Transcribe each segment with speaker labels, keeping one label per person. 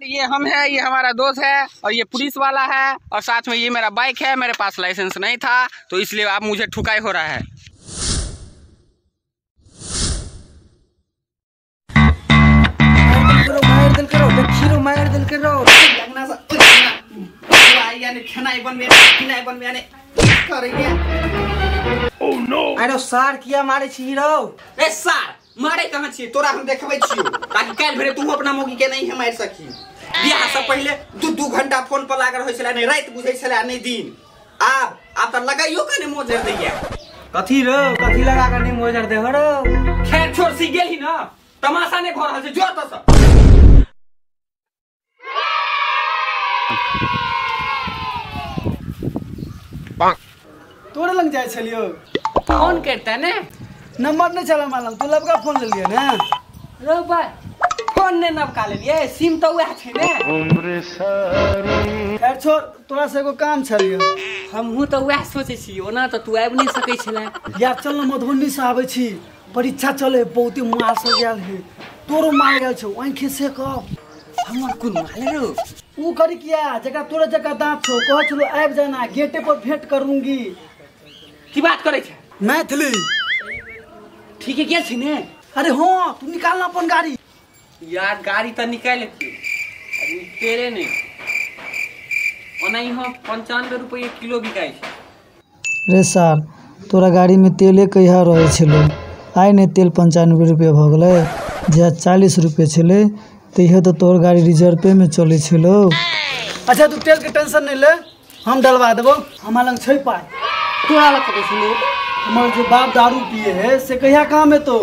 Speaker 1: ये हम है, ये हमारा दोस्त है और ये पुलिस वाला है और साथ में ये मेरा बाइक है। मेरे पास लाइसेंस नहीं था तो इसलिए आप मुझे ठुकाई हो रहा है।
Speaker 2: अरे सार किया मारे छी रो?
Speaker 1: ए सार मारे कहाँ छी? तोरा हम देखबै छियो ताकि काल भरे तू अपना मौगी के नहीं मार सकी। बियाह से पहले 2-2 घंटा फोन पर लागल होय छला, नहीं रात बुझै छला नहीं दिन। आप त लगाइयो कने मोजर दैया।
Speaker 2: कथी रो? कथी लगा के नहीं मोजर दे हो रो?
Speaker 1: खैर छोड़ सी गेली ना, तमाशा नहीं भ रहल छै, जो त सब।
Speaker 2: तोरे लग जाय छलियो,
Speaker 1: फोन करता ने,
Speaker 2: नंबर नहीं चला मालूम, तू लबका फोन ले लिया ना
Speaker 1: रो भाई। फोन ने नबका ले लिए, सिम तो वह छै ने।
Speaker 2: खैर छोड़, तोरा से एगो काम छलियो।
Speaker 1: हमहू तो वह सोचे छी, ओना तो तू आबि नहीं सकै छले।
Speaker 2: यार चल ना, मधुबनी से आबै छी, परीक्षा चले, बहुते मार सब गेल है, तोरो मार गेल छौ, आंखि से कब
Speaker 1: हमर कोन माले रो?
Speaker 2: ऊ करी किया जगह तोरे जगह दांत छौ, कह छलो आबि जाना, गेटे पर भेंट करूंगी।
Speaker 1: की बात करे छै?
Speaker 2: मैथिली
Speaker 1: ठीक है, गेल छै ने?
Speaker 2: अरे हाँ, तू निकालना अपन गाड़ी।
Speaker 1: यार गाड़ी तो निकाल लेती, अभी तेरे नहीं। ओना यहाँ 95 रुपये किलो बिकाई छै।
Speaker 2: रे सार, तोरा गाड़ी में तेले कहिया रहे छलो, आइ ने तेल 95 रुपये भ गेलै, जे 40 रुपये छलै, तैयो तो तोर गाड़ी रिजर्व में चले छलो। अच्छा तू तेल के टेंशन नहीं ले, हम डलवा देबो, हमरा लग छै पाई।
Speaker 1: तोरा लग कते सुनो?
Speaker 2: हमार जो बाप दारू पिए है से कहिया काम है तो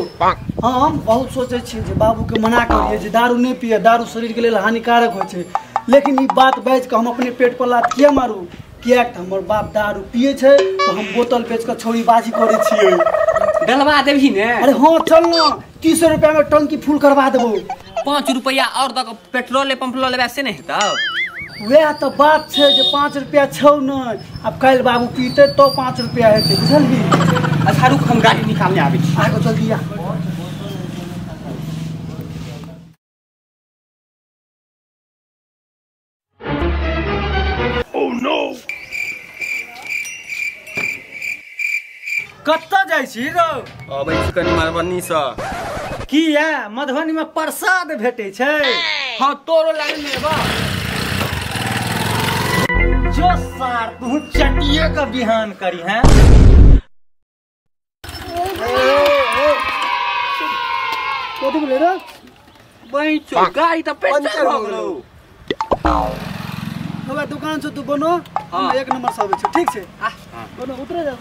Speaker 2: हम बहुत सोचे छी जे बाबू के मना करिए जे दारू नहीं पिए, दारू शरीर के लिए हानिकारक हो छै, लेकिन ई बात बाज के हम अपने पेट पर लात किया मारू? किया कि हमर बाप दारू पिए छै तो हम बोतल बेच के छोरीबाजी करे छिए।
Speaker 1: डलवा देबही ने?
Speaker 2: अरे हाँ चल ना, 30 रुपया में टंकी फुल करवा देबो।
Speaker 1: 5 रुपया और दक पेट्रोल पंप लो लेबा से नहीं हेतौ?
Speaker 2: वह तो बात है जे 5 रुपया छौ न, अब कल बाबू पीते तो 5 रुपया हेते, बुझलही?
Speaker 1: अच्छा रुक, हम गाड़ी निकालने आबै छी।
Speaker 2: आगो जल्दी आ। ओह नो, कत्ता जाइ छी रो?
Speaker 1: अबै छी कनी मधुबनी से।
Speaker 2: किया मधुबनी में प्रसाद भेटे छै?
Speaker 1: हाँ तोरो लाइन में बा।
Speaker 2: जो सार तू चटिए का बिहान करी हैं। कथी बोले रे?
Speaker 1: वही चो गाड़ी तो पंचर हो गेलो।
Speaker 2: हवा दुकान से तू बनो, हम 1 नंबर से आबै छै, ठीक छै? बनो, उतरे जा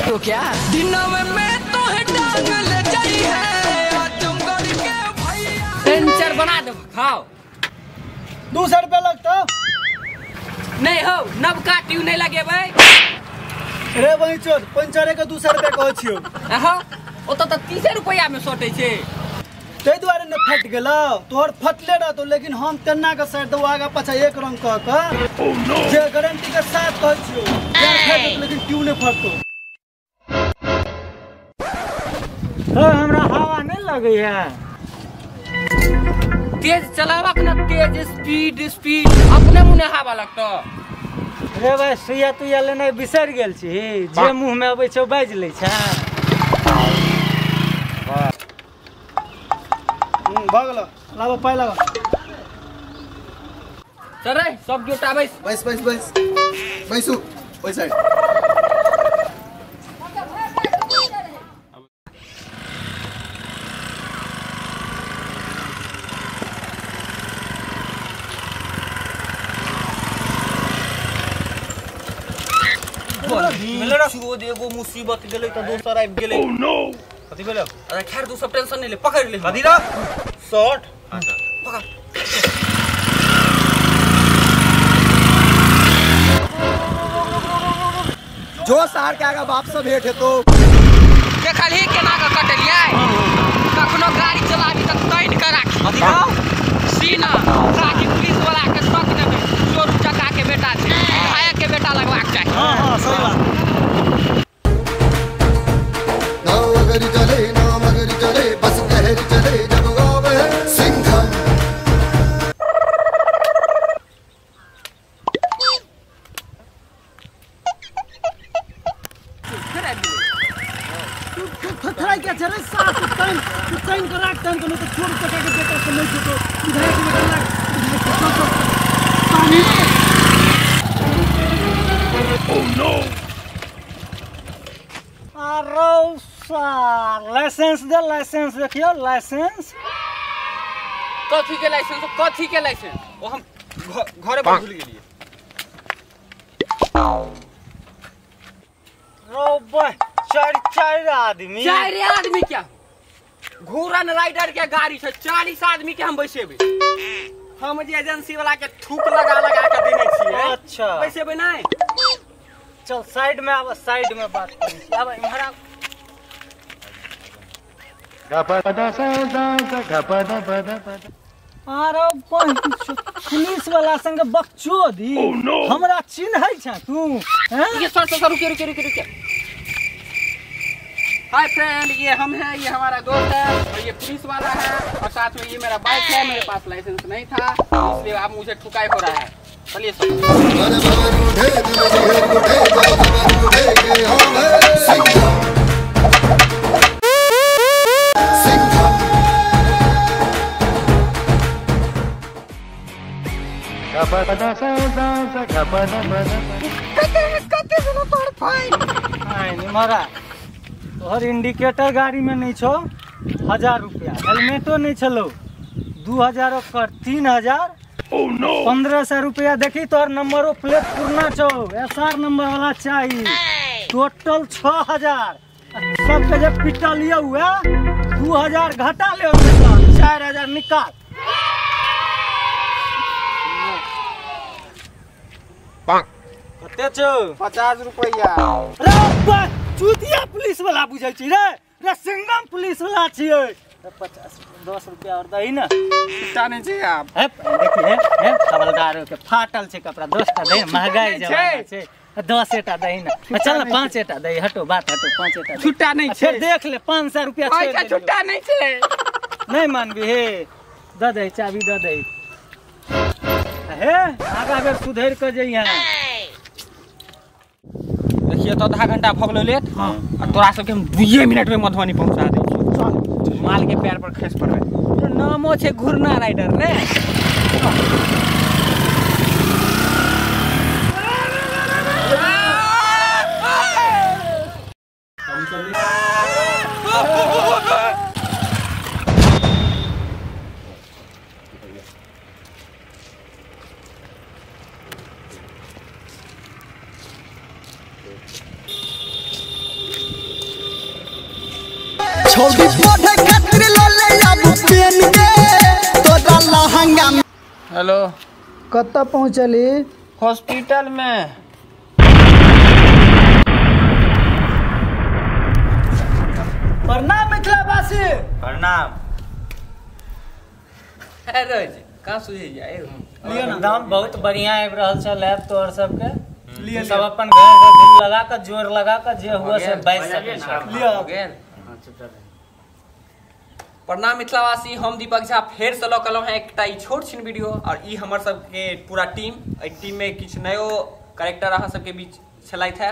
Speaker 1: तो क्या दिनों में तो है टांग ले जाई है, तुम करके भैया पंचर बना दो, खाओ।
Speaker 2: 200 रुपया लगता?
Speaker 1: नहीं हो, नबका ट्यूब नहीं लगे भाई।
Speaker 2: रे वही चोर, पंचरे के 200 रुपया कहै छियो।
Speaker 1: हाँ ओ तो 30 रुपया में सोटे छे,
Speaker 2: तै दुआरे न फट गेलो। तोहर फटले रहतो, लेकिन हम तेना के साइड दो आगा पाछा एक रंग कह के जे गारंटी के साथ कहै छियो, लेकिन ट्यूब नहीं फटतो। हमरा हवा नहीं लगे है।
Speaker 1: तेज चलावक न, तेज स्पीड अपने मुने हवा लगता।
Speaker 2: रे भाई सुइया तुइया लेने बिसर गेल छी, जे मुंह में अबै छै बाज ले छै। भगलो लाबो पाइ लाबो।
Speaker 1: चल रे सब गोटा बैस
Speaker 3: बैसू ओइ साइड।
Speaker 1: एगो मुसीबत गेलै त दोसर आबि गेलै।
Speaker 3: ओह नो,
Speaker 1: कथि भेलै? अरे खैर तू सब टेंशन नहीं ले, पकड़ ले।
Speaker 3: कथी रे? शॉट।
Speaker 1: अच्छा पकड़।
Speaker 3: जो शहर के आगा बाप से भेंट हेतो।
Speaker 1: देखलही केना के कटलियै? कखनो गाड़ी चलाबी त तैन के राखी।
Speaker 3: कथी रे?
Speaker 1: सीना ताकि पुलिस वाला के शक न दे, चोर चक्का के बेटा छै, विधायक के बेटा लगवाक चाही।
Speaker 2: हाँ सही बात। भाई क्या चले साथ टाइम का राख टाइम को तो छोड़ के बेटा से नहीं तो इधर से निकलना पानी ओह नो अरे सार लाइसेंस देखियो लाइसेंस
Speaker 1: कथी के लाइसेंस वो हम घरे पर भूल गेलिए
Speaker 2: रो चार आदमी
Speaker 1: क्या घोड़न राइडर के गाड़ी से 40 आदमी के हम बैसेबे हम जे एजेंसी वाला के थूक लगा के देने छिए
Speaker 2: अच्छा
Speaker 1: बैसेबे नहीं
Speaker 2: चल साइड में आवा साइड में बात करी अब इमहरा अरे पुलिस वाला संग बकचोदी हमरा चिन्है छ तू हैं
Speaker 1: ये सर रुकिए हाय फ्रेंड ये हम हैं ये हमारा दोस्त है और ये पुलिस वाला है और साथ में ये मेरा बाइक है मेरे पास लाइसेंस नहीं था इसलिए आप मुझे ठुकाई हो रहा है चलिए
Speaker 2: तोहर इंडिकेटर गाड़ी में नहीं छो 1000 रुपया हेलमेटो नहीं चलो 2000 कर 3000 1500 रुपया देखी तोहर नंबरो प्लेट पुरना छो SR नंबर वाला चाहिए टोटल 6000 सबके जब पिटलिए हुआ 2000 घटा ले 4000 निकाल कते छो
Speaker 1: 50 रुपया
Speaker 2: रे चूतिया पुलिस वाला बुझै छी रे सिंगम पुलिस वाला छियै 50 10 रुपया और दही ना
Speaker 1: छुट्टा नहीं छै आप
Speaker 2: है देखिए है हवलदार के फाटल छै कपड़ा 10 टा दे महंगाई जमाना छै 10 एटा दही ना चल ना 5 एटा दही हटो बात हटो 5 एटा
Speaker 1: छुट्टा नहीं छै
Speaker 2: फिर देख ले 500 रुपया छोड़ दे
Speaker 1: छुट्टा नहीं छै
Speaker 2: नहीं मानबी हे द दे चाबी द दे हे आगा बेर सुधर के जइया
Speaker 1: देखिए तो आधा घंटा भ गेलो लेट और तोरा सबके हम 2 मिनट में मधुबनी पहुंचा दै छी माल के पैर पर खस पड़बे तो नामो छै घुरना राइडर ने
Speaker 3: छोड़ी पढ़े खातिर ले अब पेन के तोरा लहंगा में
Speaker 1: हेलो
Speaker 2: कत्ता पहुंचली
Speaker 1: हॉस्पिटल में
Speaker 2: प्रणाम मिथिलावासी
Speaker 4: प्रणाम
Speaker 1: अरे जी का सुझे जाए
Speaker 4: एकदम बहुत बढ़िया आबि रहल छ लैब तोहर सबके लिए सब अपन घर से दिल लगा के जोर लगा के जे हुआ से बैस सके छ
Speaker 1: लिया प्रणाम मिथिलावासी हम दीपक झा फेर से लऽ कलहुँ हैं एकटा ई छोट छिन वीडियो और ई हमर सबके पूरा टीम एहि टीम में किछु नयो कैरेक्टर अहाँ सबके बीच छलथि है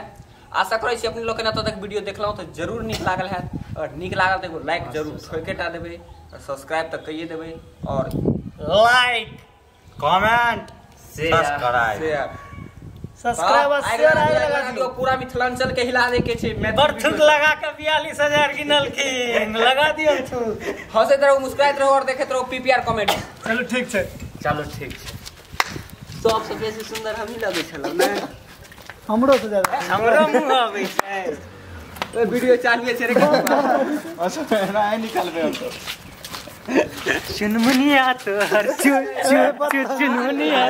Speaker 1: आशा करै छी अपने लोग एतऽ तक वीडियो देखलहुँ तऽ जरूर नीक लागल हैत और नीक लागल तऽ एगो लाइक जरूर ठोके देबै और सब्सक्राइब तऽ कइए देबै और
Speaker 4: लाइक कमेंट
Speaker 1: शेयर
Speaker 2: सब्सक्राइब और शेयर आइ लगा दियो
Speaker 1: पूरा मिथिलांचल के हिला दे के छै
Speaker 4: बरथुक लगा के 42000 गिनलखिन लगा दियो तू
Speaker 1: हंसैत रहू मुस्कुराइत रहू और देखैत रहू पीपीआर कॉमेडी
Speaker 2: चलो ठीक छै
Speaker 1: सबसँ बेसी सुंदर हमही लगै छलहुँ ने
Speaker 2: हमरो से ज्यादा
Speaker 4: हमरो मुंह आबै छै
Speaker 1: वीडियो चालू छै रे
Speaker 3: अच्छा राय निकालबे हम तो
Speaker 4: चुनमुनिया तो हर चुनमुनिया